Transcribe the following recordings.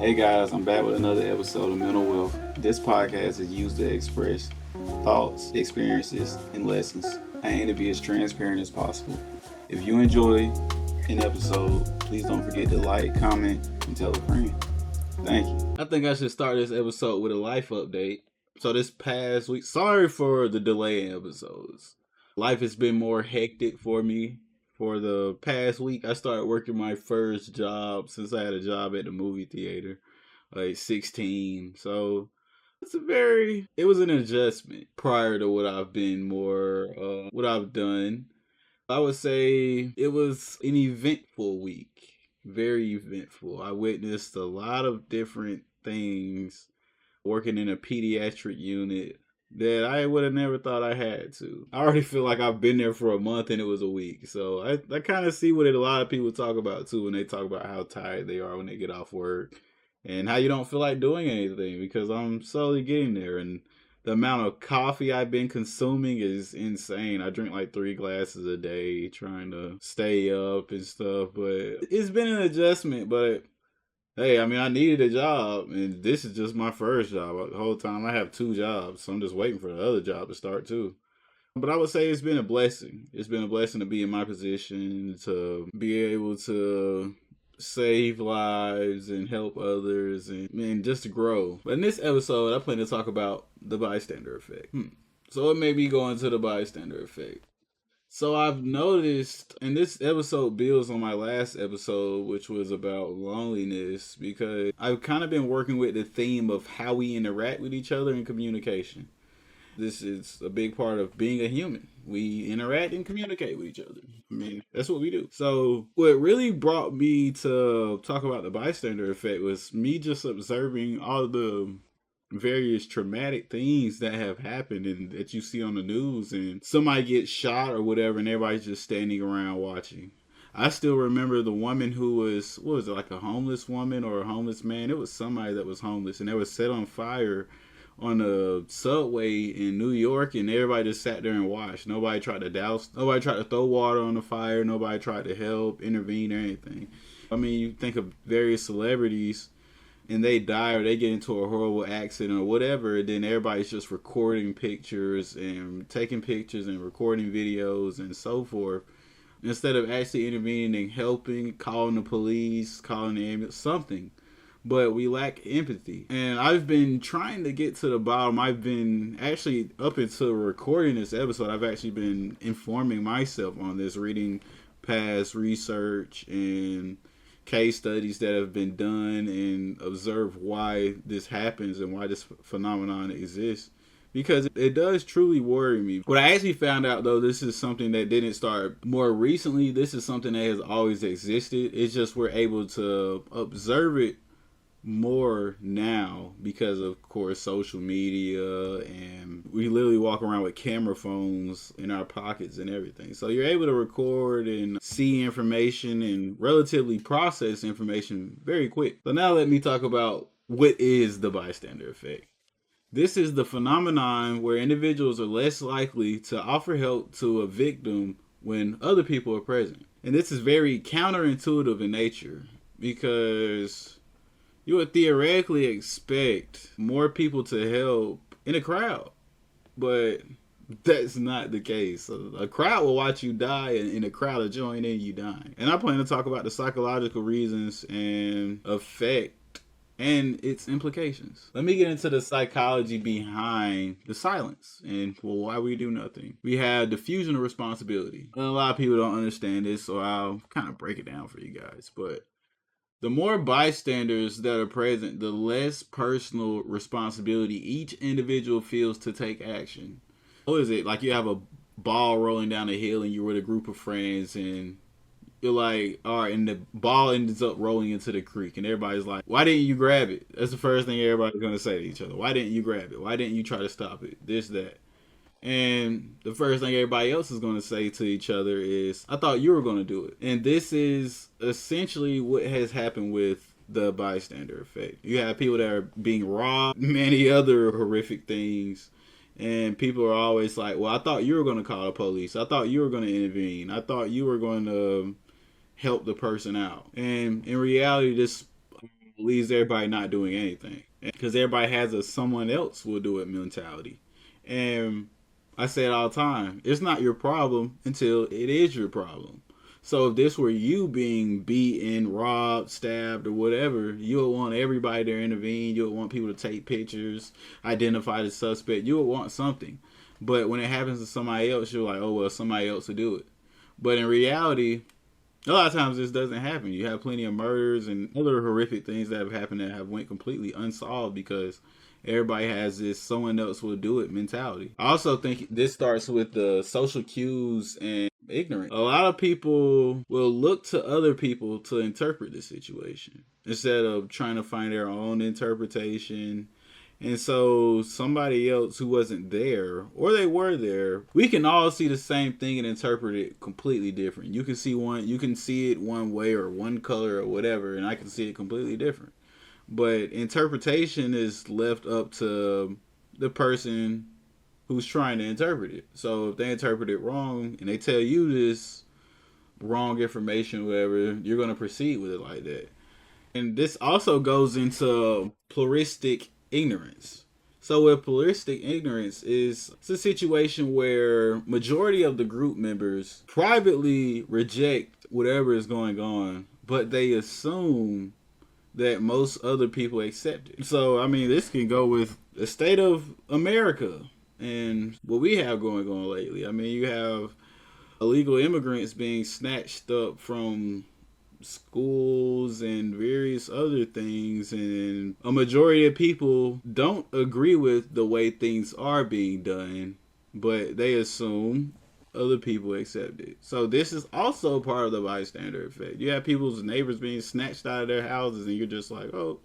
Hey guys, I'm back with another episode of Mental Wealth. This podcast is used to express thoughts, experiences, and lessons. I aim to be as transparent as possible. If you enjoy an episode, please don't forget to like, comment, and tell a friend. Thank you. I think I should start this episode with a life update. So this past week, sorry for the delay in episodes. Life has been more hectic for me. For the past week, I started working my first job since I had a job at the movie theater, like 16. So it was an adjustment prior to what I've done. I would say it was an eventful week, very eventful. I witnessed a lot of different things working in a pediatric unit that I would have never thought I had to. I already feel like I've been there for a month and it was a week. So I kind of see what a lot of people talk about too when they talk about how tired they are when they get off work and how you don't feel like doing anything because I'm slowly getting there. And the amount of coffee I've been consuming is insane. I drink like 3 glasses a day trying to stay up and stuff. But it's been an adjustment. But hey, I mean, I needed a job, and this is just my first job. The whole time I have 2 jobs, so I'm just waiting for the other job to start too. But I would say it's been a blessing. It's been a blessing to be in my position, to be able to save lives and help others and just to grow. But in this episode, I plan to talk about the bystander effect. So it made me go into the bystander effect. So I've noticed, and this episode builds on my last episode, which was about loneliness, because I've kind of been working with the theme of how we interact with each other in communication. This is a big part of being a human. We interact and communicate with each other. I mean, that's what we do. So what really brought me to talk about the bystander effect was me just observing all the various traumatic things that have happened and that you see on the news, and somebody gets shot or whatever and everybody's just standing around watching. I still remember the woman who was, what was it, like a homeless woman or a homeless man? It was somebody that was homeless and they were set on fire on a subway in New York, and everybody just sat there and watched. Nobody tried to throw water on the fire, nobody tried to help, intervene, or anything. I mean, you think of various celebrities and they die or they get into a horrible accident or whatever, and then everybody's just recording pictures and taking pictures and recording videos and so forth, instead of actually intervening and helping, calling the police, calling the ambulance, something. But we lack empathy. And I've been trying to get to the bottom. I've been actually, up until recording this episode, I've actually been informing myself on this, reading past research and case studies that have been done and observe why this happens and why this phenomenon exists, because it does truly worry me. What I actually found out, though, this is something that didn't start more recently. This is something that has always existed. It's just we're able to observe it more now because of course social media, and we literally walk around with camera phones in our pockets and everything, so you're able to record and see information and relatively process information very quick. So now let me talk about what is the bystander effect. This is the phenomenon where individuals are less likely to offer help to a victim when other people are present. And this is very counterintuitive in nature, because you would theoretically expect more people to help in a crowd, but that's not the case. A crowd will watch you die, and in a crowd will join in you dying. And I plan to talk about the psychological reasons and effect and its implications. Let me get into the psychology behind the silence and why we do nothing. We have diffusion of responsibility. A lot of people don't understand this, so I'll kind of break it down for you guys. But the more bystanders that are present, the less personal responsibility each individual feels to take action. What is it? Like you have a ball rolling down a hill and you're with a group of friends and you're like, all right, and the ball ends up rolling into the creek and everybody's like, why didn't you grab it? That's the first thing everybody's going to say to each other. Why didn't you grab it? Why didn't you try to stop it? This, that. And the first thing everybody else is going to say to each other is, I thought you were going to do it. And this is essentially what has happened with the bystander effect. You have people that are being robbed, many other horrific things. And people are always like, well, I thought you were going to call the police. I thought you were going to intervene. I thought you were going to help the person out. And in reality, this leaves everybody not doing anything because everybody has a someone else will do it mentality. And I say it all the time, it's not your problem until it is your problem. So if this were you being beaten, robbed, stabbed, or whatever, you would want everybody to intervene. You would want people to take pictures, identify the suspect. You would want something. But when it happens to somebody else, you're like, oh, well, somebody else will do it. But in reality, a lot of times this doesn't happen. You have plenty of murders and other horrific things that have happened that have went completely unsolved because everybody has this someone else will do it mentality. I also think this starts with the social cues and ignorance. A lot of people will look to other people to interpret the situation instead of trying to find their own interpretation. And so somebody else who wasn't there, or they were there, we can all see the same thing and interpret it completely different. You can see it one way or one color or whatever, and I can see it completely different. But interpretation is left up to the person who's trying to interpret it. So if they interpret it wrong and they tell you this wrong information, whatever, you're going to proceed with it like that. And this also goes into pluralistic ignorance. So with pluralistic ignorance is it's a situation where majority of the group members privately reject whatever is going on, but they assume that most other people accept it. So I mean, this can go with the state of America and what we have going on lately. I mean, you have illegal immigrants being snatched up from schools and various other things, and a majority of people don't agree with the way things are being done, but they assume other people accept it. So this is also part of the bystander effect. You have people's neighbors being snatched out of their houses and you're just like, oh,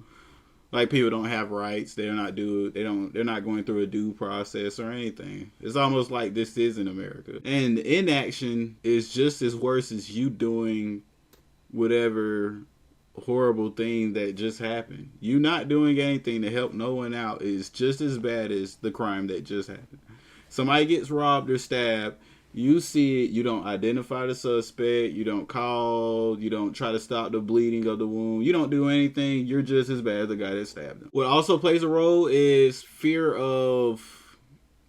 like people don't have rights, they're not going through a due process or anything. It's almost like this is in America. And inaction is just as worse as you doing whatever horrible thing that just happened. You not doing anything to help no one out is just as bad as the crime that just happened. Somebody gets robbed or stabbed, you see it, you don't identify the suspect, you don't call, you don't try to stop the bleeding of the wound, you don't do anything, you're just as bad as the guy that stabbed him. What also plays a role is fear of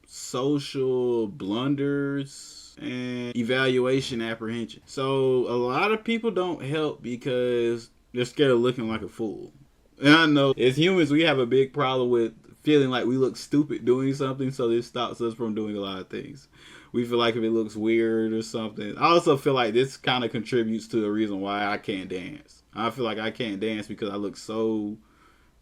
social blunders and evaluation apprehension. So a lot of people don't help because they're scared of looking like a fool. And I know as humans we have a big problem with feeling like we look stupid doing something, so this stops us from doing a lot of things. We feel like if it looks weird or something. I also feel like this kind of contributes to the reason why I can't dance. I feel like I can't dance because I look so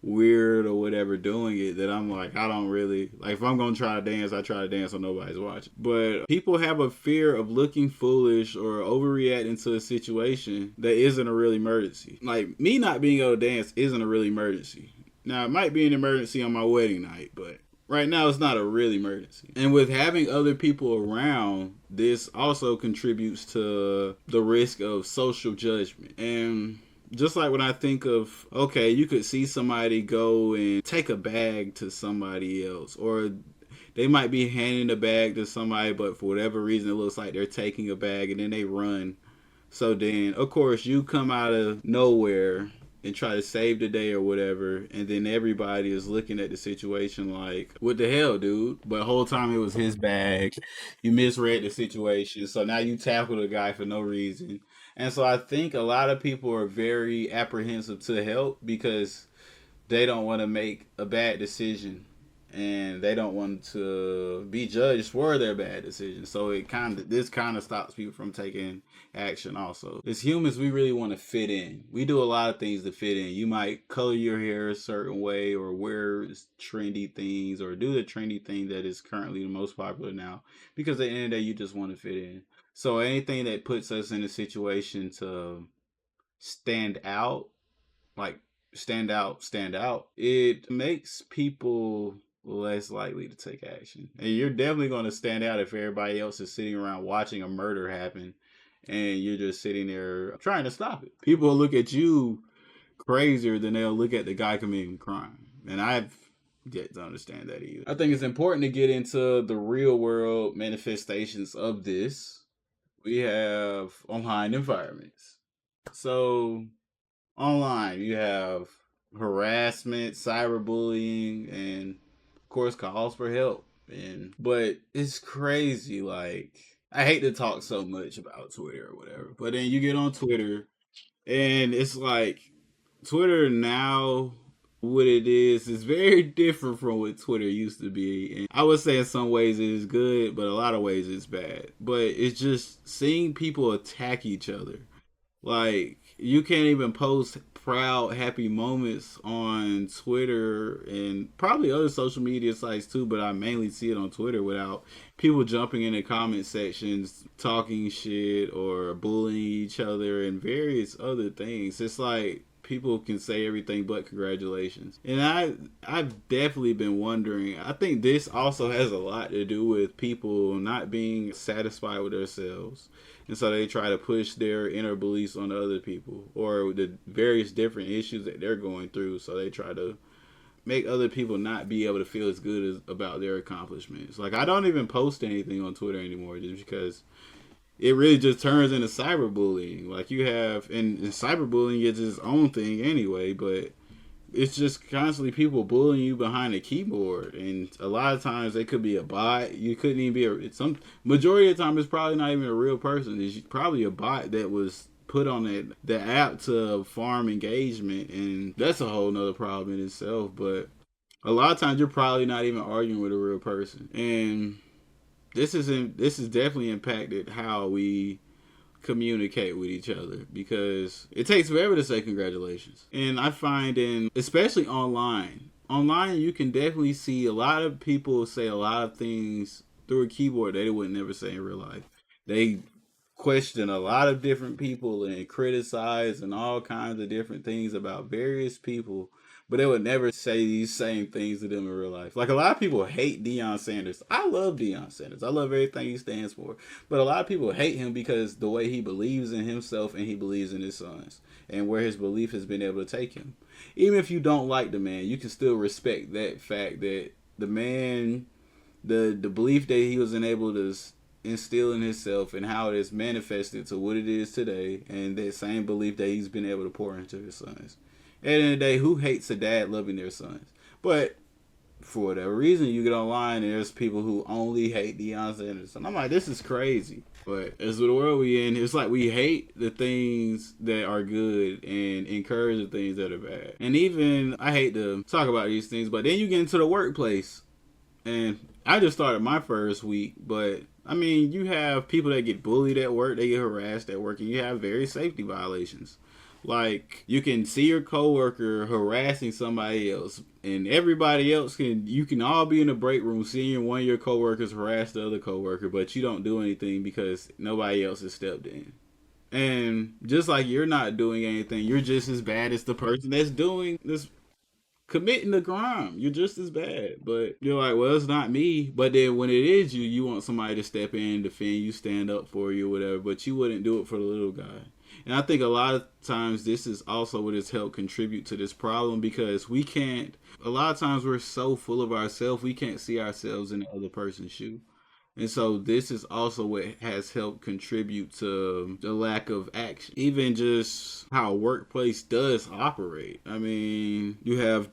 weird or whatever doing it that I'm like, I don't really, like if I'm going to try to dance, I try to dance when nobody's watching. But people have a fear of looking foolish or overreacting to a situation that isn't a real emergency. Like me not being able to dance isn't a real emergency. Now it might be an emergency on my wedding night, but right now it's not a real emergency. And with having other people around, this also contributes to the risk of social judgment. And just like when I think of, okay, you could see somebody go and take a bag to somebody else, or they might be handing a bag to somebody, but for whatever reason it looks like they're taking a bag and then they run. So then, of course, you come out of nowhere and try to save the day or whatever, and then everybody is looking at the situation like, what the hell, dude? But the whole time it was his bag. You misread the situation, so now you tackle the guy for no reason. And so I think a lot of people are very apprehensive to help because they don't want to make a bad decision and they don't want to be judged for their bad decisions. So this kind of stops people from taking action also. As humans, we really want to fit in. We do a lot of things to fit in. You might color your hair a certain way or wear trendy things or do the trendy thing that is currently the most popular now because at the end of the day, you just want to fit in. So anything that puts us in a situation to stand out, like stand out, it makes people less likely to take action. And you're definitely going to stand out if everybody else is sitting around watching a murder happen and you're just sitting there trying to stop it. People will look at you crazier than they'll look at the guy committing crime. And I've yet to understand that either. I think it's important to get into the real world manifestations of this. We have online environments. So online, you have harassment, cyberbullying, and of course calls for help. But it's crazy. Like, I hate to talk so much about Twitter or whatever, but then you get on Twitter and it's like Twitter now, what it is very different from what Twitter used to be. And I would say in some ways it is good, but a lot of ways it's bad. But it's just seeing people attack each other. Like, you can't even post proud, happy moments on Twitter and probably other social media sites too, but I mainly see it on Twitter without people jumping in the comment sections, talking shit or bullying each other and various other things. It's like people can say everything but congratulations. And I've definitely been wondering. I think this also has a lot to do with people not being satisfied with themselves. And so they try to push their inner beliefs on other people or the various different issues that they're going through. So they try to make other people not be able to feel as good as about their accomplishments. Like, I don't even post anything on Twitter anymore just because it really just turns into cyberbullying. Like, you have, and cyberbullying is its own thing anyway, but it's just constantly people bullying you behind a keyboard, and a lot of times they could be a bot. You couldn't even be some majority of the time it's probably not even a real person. It's probably a bot that was put on the app to farm engagement, and that's a whole nother problem in itself. But a lot of times you're probably not even arguing with a real person, and this has definitely impacted how we communicate with each other because it takes forever to say congratulations. And I find especially online you can definitely see a lot of people say a lot of things through a keyboard they would never say in real life. They question a lot of different people and criticize and all kinds of different things about various people, but they would never say these same things to them in real life. Like, a lot of people hate Deion Sanders. I love Deion Sanders. I love everything he stands for. But a lot of people hate him because the way he believes in himself and he believes in his sons and where his belief has been able to take him. Even if you don't like the man, you can still respect that fact that the man, the belief that he was able to instill in himself and how it has manifested to what it is today, and that same belief that he's been able to pour into his sons. At the end of the day, who hates a dad loving their sons? But for whatever reason, you get online and there's people who only hate Deion Sanders. And I'm like, this is crazy. But as the world we in, it's like we hate the things that are good and encourage the things that are bad. And even, I hate to talk about these things, but then you get into the workplace. And I just started my first week, but I mean, you have people that get bullied at work, they get harassed at work, and you have various safety violations. Like, you can see your coworker harassing somebody else, and everybody else you can all be in the break room seeing one of your coworkers harass the other coworker, but you don't do anything because nobody else has stepped in. And just like you're not doing anything, you're just as bad as the person that's doing this, committing the crime. You're just as bad. But you're like, well, it's not me. But then when it is you, you want somebody to step in, defend you, stand up for you, whatever, but you wouldn't do it for the little guy. And I think a lot of times this is also what has helped contribute to this problem, because we can't, a lot of times we're so full of ourselves, we can't see ourselves in the other person's shoe. And so this is also what has helped contribute to the lack of action. Even just how a workplace does operate. I mean, you have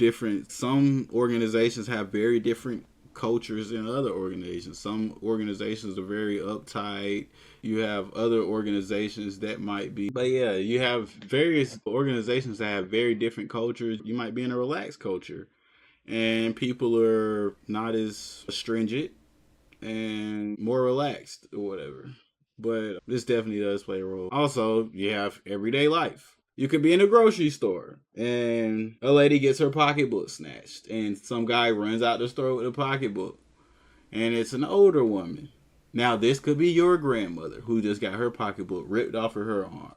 some organizations have very different cultures than other organizations. Some organizations are very uptight. You have other organizations that might be, but yeah, you have various organizations that have very different cultures. You might be in a relaxed culture and people are not as stringent and more relaxed or whatever. But this definitely does play a role. Also, you have everyday life. You could be in a grocery store and a lady gets her pocketbook snatched and some guy runs out the store with a pocketbook and it's an older woman. Now, this could be your grandmother who just got her pocketbook ripped off of her arm.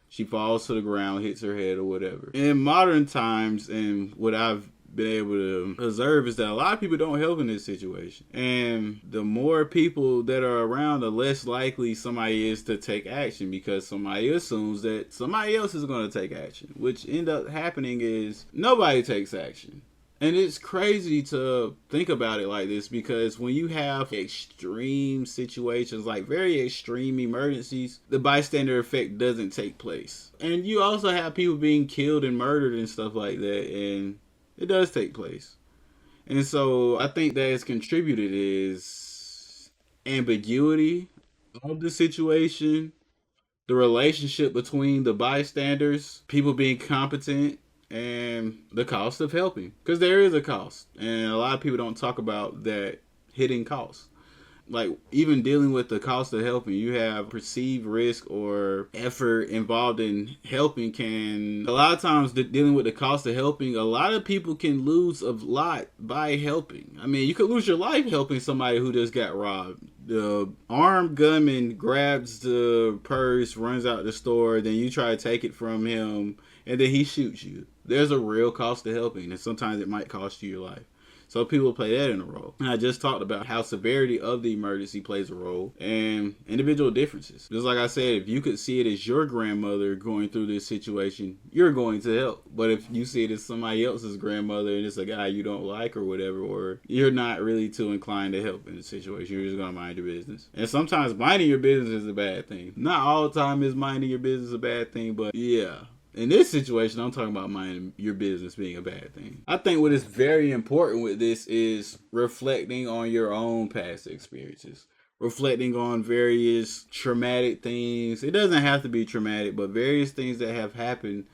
She falls to the ground, hits her head or whatever. In modern times, and what I've been able to observe is that a lot of people don't help in this situation. And the more people that are around, the less likely somebody is to take action, because somebody assumes that somebody else is going to take action. Which end up happening is nobody takes action. And it's crazy to think about it like this because when you have extreme situations, like very extreme emergencies, the bystander effect doesn't take place. And you also have people being killed and murdered and stuff like that, and it does take place. And so I think that has contributed is ambiguity of the situation, the relationship between the bystanders, people being competent, and the cost of helping. Because there is a cost, and a lot of people don't talk about that hidden cost. Like, even dealing with the cost of helping, you have perceived risk or effort involved in helping. Can a lot of times dealing with the cost of helping, a lot of people can lose a lot by helping. I mean, you could lose your life helping somebody who just got robbed. The armed gunman grabs the purse, runs out the store, then you try to take it from him, and then he shoots you. There's a real cost to helping, and sometimes it might cost you your life. So people play that in a role. And I just talked about how severity of the emergency plays a role and individual differences. Just like I said, if you could see it as your grandmother going through this situation, you're going to help. But if you see it as somebody else's grandmother and it's a guy you don't like or whatever, or you're not really too inclined to help in the situation, you're just going to mind your business. And sometimes minding your business is a bad thing. Not all the time is minding your business a bad thing, but yeah. In this situation, I'm talking about minding your business being a bad thing. I think what is very important with this is reflecting on your own past experiences. Reflecting on various traumatic things. It doesn't have to be traumatic, but various things that have happened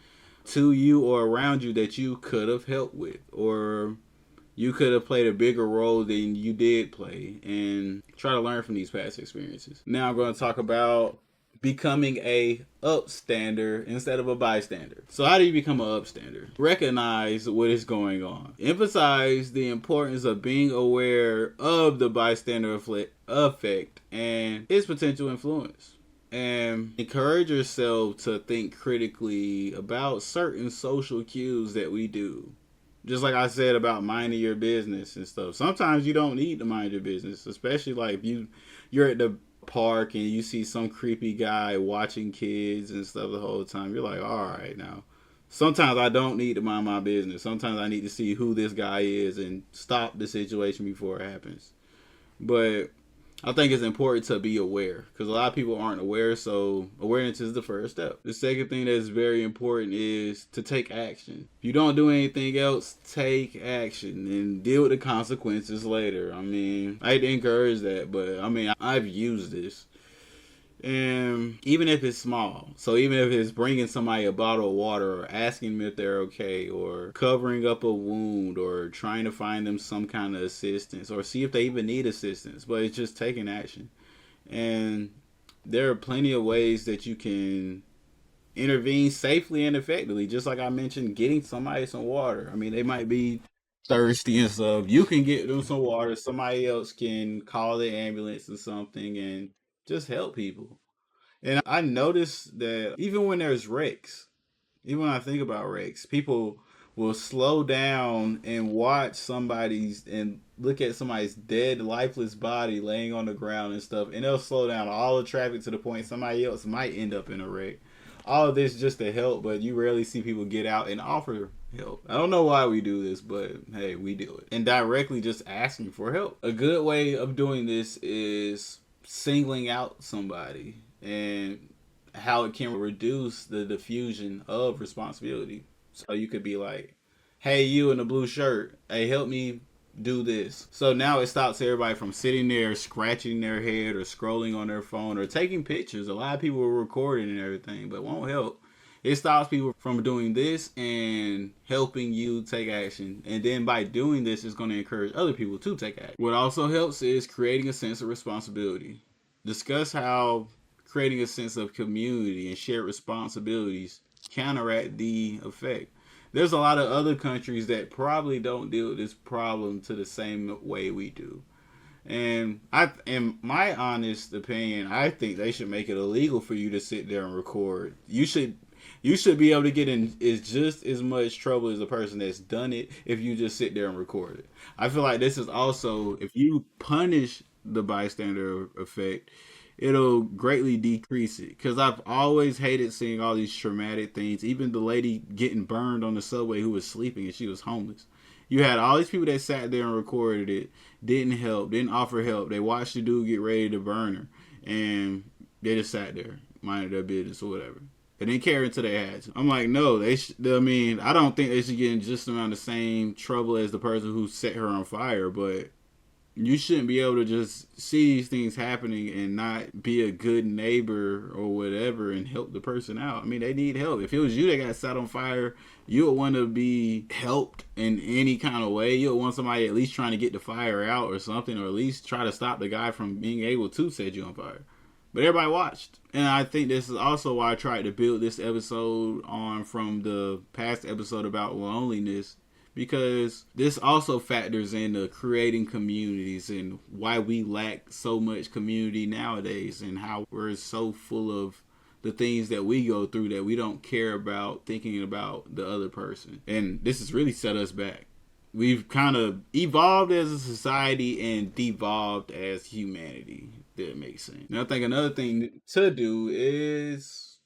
to you or around you that you could have helped with. Or you could have played a bigger role than you did play. And try to learn from these past experiences. Now I'm going to talk about becoming a upstander instead of a bystander. So how do you become an upstander? Recognize what is going on. Emphasize the importance of being aware of the bystander effect and its potential influence. And encourage yourself to think critically about certain social cues that we do. Just like I said about minding your business and stuff. Sometimes you don't need to mind your business, especially like if you're at the park and you see some creepy guy watching kids and stuff the whole time. You're like, all right, now sometimes I don't need to mind my business. Sometimes I need to see who this guy is and stop the situation before it happens. But I think it's important to be aware because a lot of people aren't aware, so awareness is the first step. The second thing that is very important is to take action. If you don't do anything else, take action and deal with the consequences later. I mean, I hate to encourage that, but I mean, I've used this. And even if it's small, so even if it's bringing somebody a bottle of water or asking them if they're okay or covering up a wound or trying to find them some kind of assistance or see if they even need assistance, but it's just taking action. And there are plenty of ways that you can intervene safely and effectively. Just like I mentioned, getting somebody some water. I mean, they might be thirsty and stuff. You can get them some water. Somebody else can call the ambulance or something and just help people. And I noticed that even when there's wrecks, even when I think about wrecks, people will slow down and watch somebody's and look at somebody's dead, lifeless body laying on the ground and stuff, and they'll slow down all the traffic to the point somebody else might end up in a wreck. All of this just to help, but you rarely see people get out and offer help. I don't know why we do this, but hey, we do it. And directly just asking for help. A good way of doing this is singling out somebody and how it can reduce the diffusion of responsibility. So you could be like, hey, you in the blue shirt, hey, help me do this. So now it stops everybody from sitting there scratching their head or scrolling on their phone or taking pictures. A lot of people are recording and everything, but won't help. It stops people from doing this and helping you take action. And then by doing this, it's going to encourage other people to take action. What also helps is creating a sense of responsibility. Discuss how creating a sense of community and shared responsibilities counteract the effect. There's a lot of other countries that probably don't deal with this problem to the same way we do. And in my honest opinion, I think they should make it illegal for you to sit there and record. You should be able to get in just as much trouble as the person that's done it if you just sit there and record it. I feel like this is also, if you punish the bystander effect, it'll greatly decrease it. Because I've always hated seeing all these traumatic things. Even the lady getting burned on the subway who was sleeping and she was homeless. You had all these people that sat there and recorded it, didn't help, didn't offer help. They watched the dude get ready to burn her, and they just sat there, minded their business or whatever. They didn't care until they had to. I'm like, no, I don't think they should get in just around the same trouble as the person who set her on fire, but you shouldn't be able to just see these things happening and not be a good neighbor or whatever and help the person out. I mean, they need help. If it was you that got set on fire, you would want to be helped in any kind of way. You would want somebody at least trying to get the fire out or something, or at least try to stop the guy from being able to set you on fire. But everybody watched. And I think this is also why I tried to build this episode on from the past episode about loneliness, because this also factors into creating communities and why we lack so much community nowadays, and how we're so full of the things that we go through that we don't care about thinking about the other person. And this has really set us back. We've kind of evolved as a society and devolved as humanity. That makes sense. And I think another thing to do is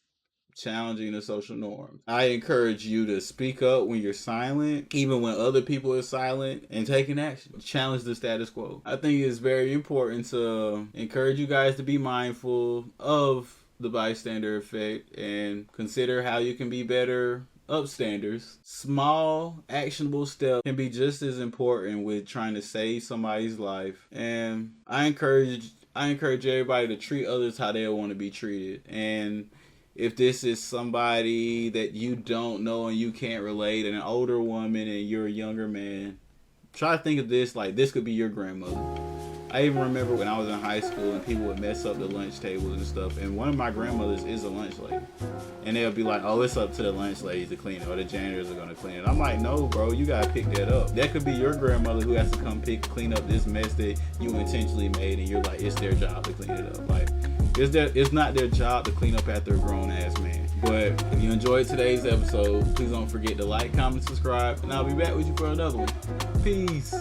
challenging the social norm. I encourage you to speak up when you're silent, even when other people are silent, and taking action. Challenge the status quo. I think it's very important to encourage you guys to be mindful of the bystander effect and consider how you can be better upstanders. Small, actionable steps can be just as important with trying to save somebody's life. And I encourage everybody to treat others how they want to be treated. And if this is somebody that you don't know and you can't relate, and an older woman and you're a younger man, try to think of this like this could be your grandmother. I even remember when I was in high school and people would mess up the lunch tables and stuff, and one of my grandmothers is a lunch lady, and they'll be like, oh, it's up to the lunch ladies to clean it, or the janitors are going to clean it. I'm like, no, bro, you got to pick that up. That could be your grandmother who has to come clean up this mess that you intentionally made, and you're like, it's their job to clean it up. Like, it's not their job to clean up after a grown-ass man. But if you enjoyed today's episode, please don't forget to like, comment, subscribe, and I'll be back with you for another one. Peace.